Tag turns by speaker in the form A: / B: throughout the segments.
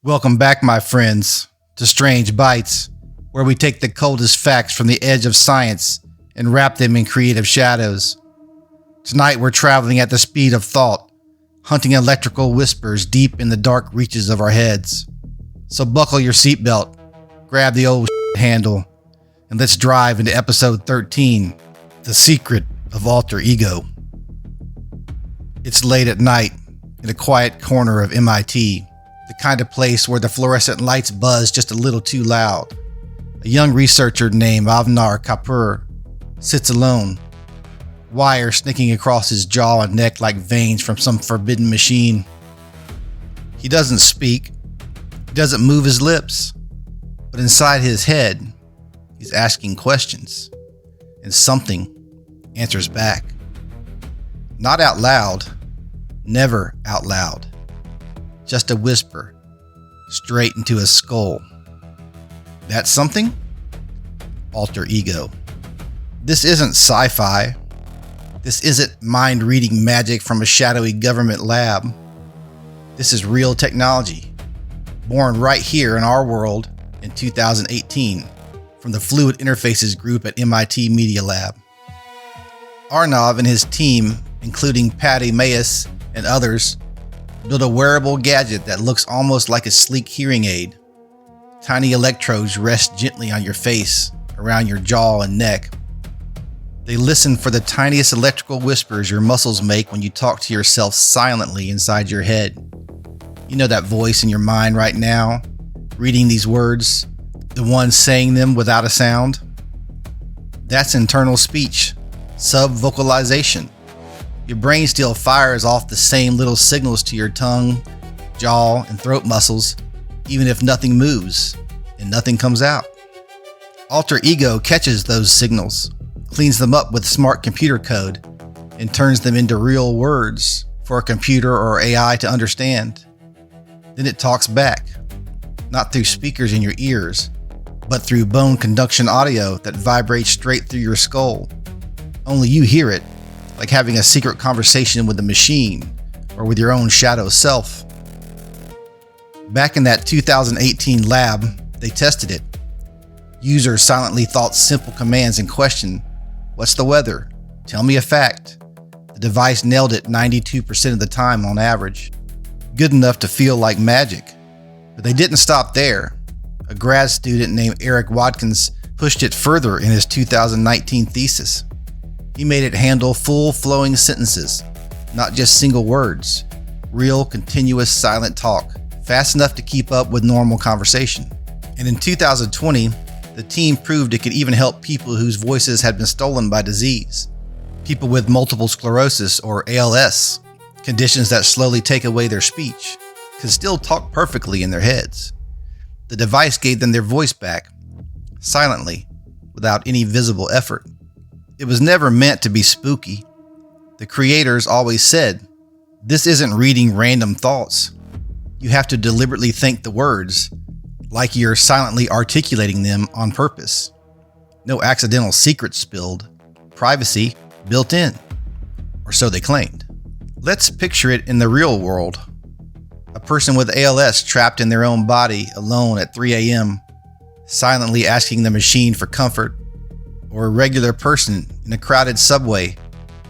A: Welcome back, my friends, to Strange Bites, where we take the coldest facts from the edge of science and wrap them in creative shadows. Tonight we're traveling at the speed of thought, hunting electrical whispers deep in the dark reaches of our heads. So buckle your seatbelt, grab the old handle, and let's drive into episode 13, The Secret of AlterEgo. It's late at night in a quiet corner of MIT, the kind of place where the fluorescent lights buzz just a little too loud. A young researcher named Avner Kapoor sits alone, wires snaking across his jaw and neck like veins from some forbidden machine. He doesn't speak, he doesn't move his lips, but inside his head, he's asking questions, and something answers back. Not out loud, never out loud. Just a whisper, straight into his skull. That's something? AlterEgo. This isn't sci-fi. This isn't mind-reading magic from a shadowy government lab. This is real technology, born right here in our world in 2018 from the Fluid Interfaces group at MIT Media Lab. Arnav and his team, including Patty Mayes and others, built a wearable gadget that looks almost like a sleek hearing aid. Tiny electrodes rest gently on your face, around your jaw and neck. They listen for the tiniest electrical whispers your muscles make when you talk to yourself silently inside your head. You know that voice in your mind right now, reading these words, the one saying them without a sound? That's internal speech, sub-vocalization. Your brain still fires off the same little signals to your tongue, jaw, and throat muscles, even if nothing moves and nothing comes out. AlterEgo catches those signals, cleans them up with smart computer code, and turns them into real words for a computer or AI to understand. Then it talks back, not through speakers in your ears, but through bone conduction audio that vibrates straight through your skull. Only you hear it, like having a secret conversation with the machine or with your own shadow self. Back in that 2018 lab, they tested it. Users silently thought simple commands in question. What's the weather? Tell me a fact. The device nailed it 92% of the time on average. Good enough to feel like magic. But they didn't stop there. A grad student named Eric Watkins pushed it further in his 2019 thesis. He made it handle full flowing sentences, not just single words, real continuous silent talk, fast enough to keep up with normal conversation. And in 2020, the team proved it could even help people whose voices had been stolen by disease. People with multiple sclerosis or ALS, conditions that slowly take away their speech, could still talk perfectly in their heads. The device gave them their voice back, silently, without any visible effort. It was never meant to be spooky. The creators always said, this isn't reading random thoughts. You have to deliberately think the words, like you're silently articulating them on purpose. No accidental secrets spilled, privacy built in, or so they claimed. Let's picture it in the real world. A person with ALS trapped in their own body, alone at 3 a.m., silently asking the machine for comfort, or a regular person in a crowded subway,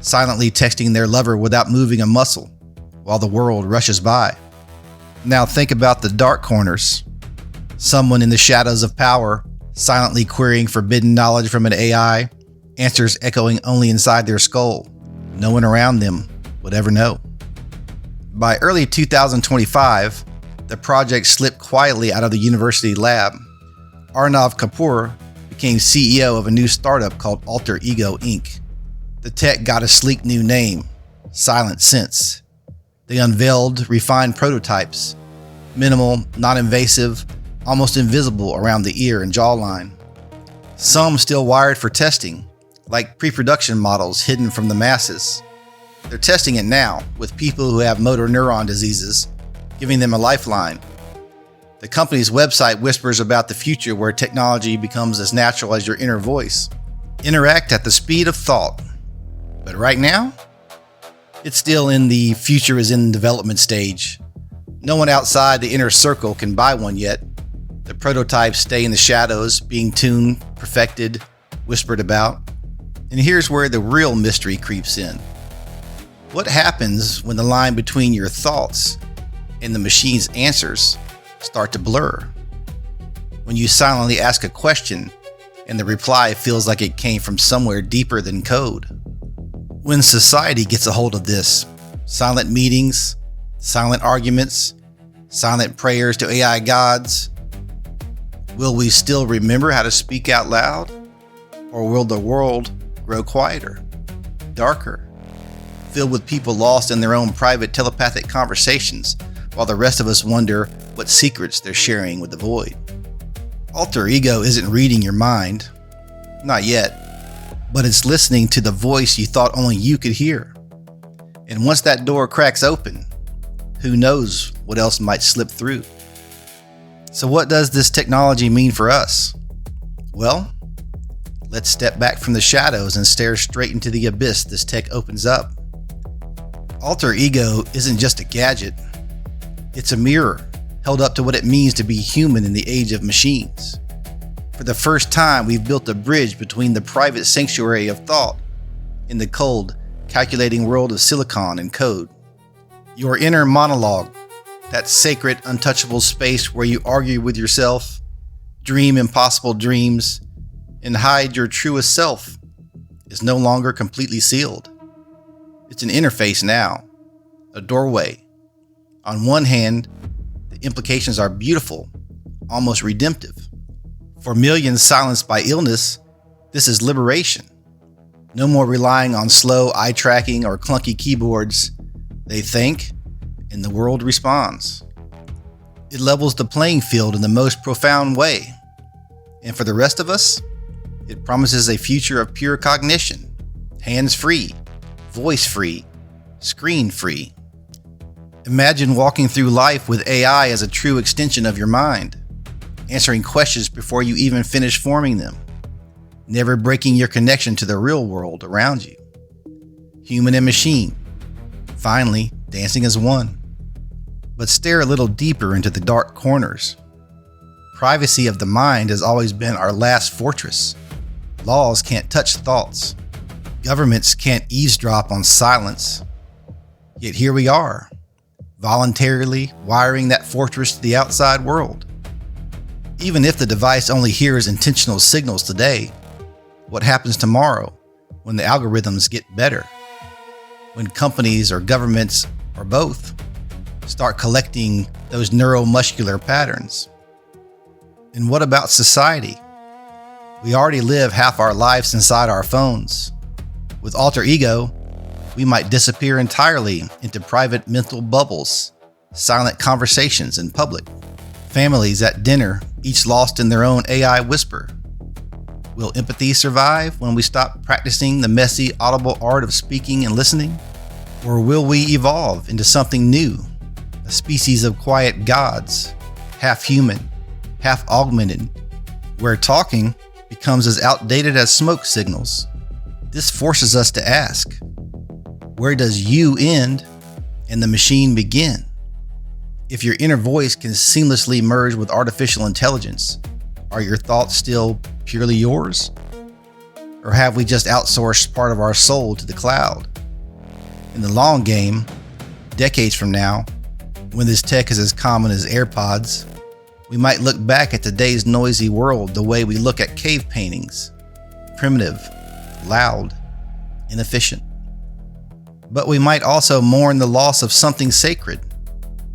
A: silently texting their lover without moving a muscle while the world rushes by. Now think about the dark corners. Someone in the shadows of power, silently querying forbidden knowledge from an AI, answers echoing only inside their skull. No one around them would ever know. By early 2025, the project slipped quietly out of the university lab. Arnav Kapoor became CEO of a new startup called AlterEgo Inc. The tech got a sleek new name, Silent Sense. They unveiled refined prototypes, minimal, non-invasive, almost invisible around the ear and jawline. Some still wired for testing, like pre-production models hidden from the masses. They're testing it now with people who have motor neuron diseases, giving them a lifeline. The company's website whispers about the future where technology becomes as natural as your inner voice. Interact at the speed of thought. But right now, it's still in the future is in development stage. No one outside the inner circle can buy one yet. The prototypes stay in the shadows, being tuned, perfected, whispered about. And here's where the real mystery creeps in. What happens when the line between your thoughts and the machine's answers start to blur? When you silently ask a question and the reply feels like it came from somewhere deeper than code? When society gets a hold of this, silent meetings, silent arguments, silent prayers to AI gods, will we still remember how to speak out loud? Or will the world grow quieter, darker, filled with people lost in their own private telepathic conversations, while the rest of us wonder what secrets they're sharing with the void? Alter ego isn't reading your mind, not yet, but it's listening to the voice you thought only you could hear. And once that door cracks open, who knows what else might slip through? So what does this technology mean for us? Well, let's step back from the shadows and stare straight into the abyss this tech opens up. Alter ego isn't just a gadget. It's a mirror held up to what it means to be human in the age of machines. For the first time, we've built a bridge between the private sanctuary of thought and the cold, calculating world of silicon and code. Your inner monologue, that sacred, untouchable space where you argue with yourself, dream impossible dreams, and hide your truest self, is no longer completely sealed. It's an interface now, a doorway. On one hand, the implications are beautiful, almost redemptive. For millions silenced by illness, this is liberation. No more relying on slow eye tracking or clunky keyboards. They think, and the world responds. It levels the playing field in the most profound way. And for the rest of us, it promises a future of pure cognition, hands-free, voice-free, screen-free. Imagine walking through life with AI as a true extension of your mind, answering questions before you even finish forming them, never breaking your connection to the real world around you. Human and machine, finally dancing as one. But stare a little deeper into the dark corners. Privacy of the mind has always been our last fortress. Laws can't touch thoughts. Governments can't eavesdrop on silence. Yet here we are, voluntarily wiring that fortress to the outside world. Even if the device only hears intentional signals today, what happens tomorrow when the algorithms get better? When companies or governments, or both, start collecting those neuromuscular patterns? And what about society? We already live half our lives inside our phones. With alter ego, we might disappear entirely into private mental bubbles, silent conversations in public, families at dinner, each lost in their own AI whisper. Will empathy survive when we stop practicing the messy, audible art of speaking and listening? Or will we evolve into something new, a species of quiet gods, half human, half augmented, where talking becomes as outdated as smoke signals? This forces us to ask, where does you end and the machine begin? If your inner voice can seamlessly merge with artificial intelligence, are your thoughts still purely yours? Or have we just outsourced part of our soul to the cloud? In the long game, decades from now, when this tech is as common as AirPods, we might look back at today's noisy world the way we look at cave paintings: primitive, loud, inefficient. But we might also mourn the loss of something sacred,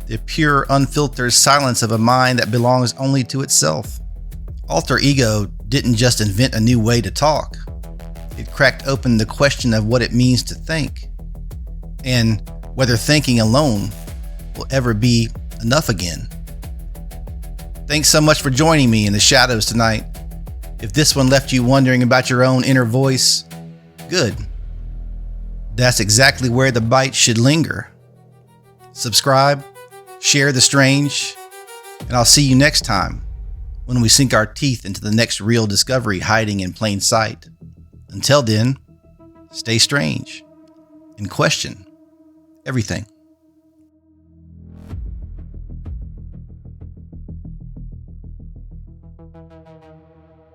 A: the pure, unfiltered silence of a mind that belongs only to itself. Alter ego didn't just invent a new way to talk. It cracked open the question of what it means to think, and whether thinking alone will ever be enough again. Thanks so much for joining me in the shadows tonight. If this one left you wondering about your own inner voice, good. That's exactly where the bite should linger. Subscribe, share the strange, and I'll see you next time when we sink our teeth into the next real discovery hiding in plain sight. Until then, stay strange and question everything.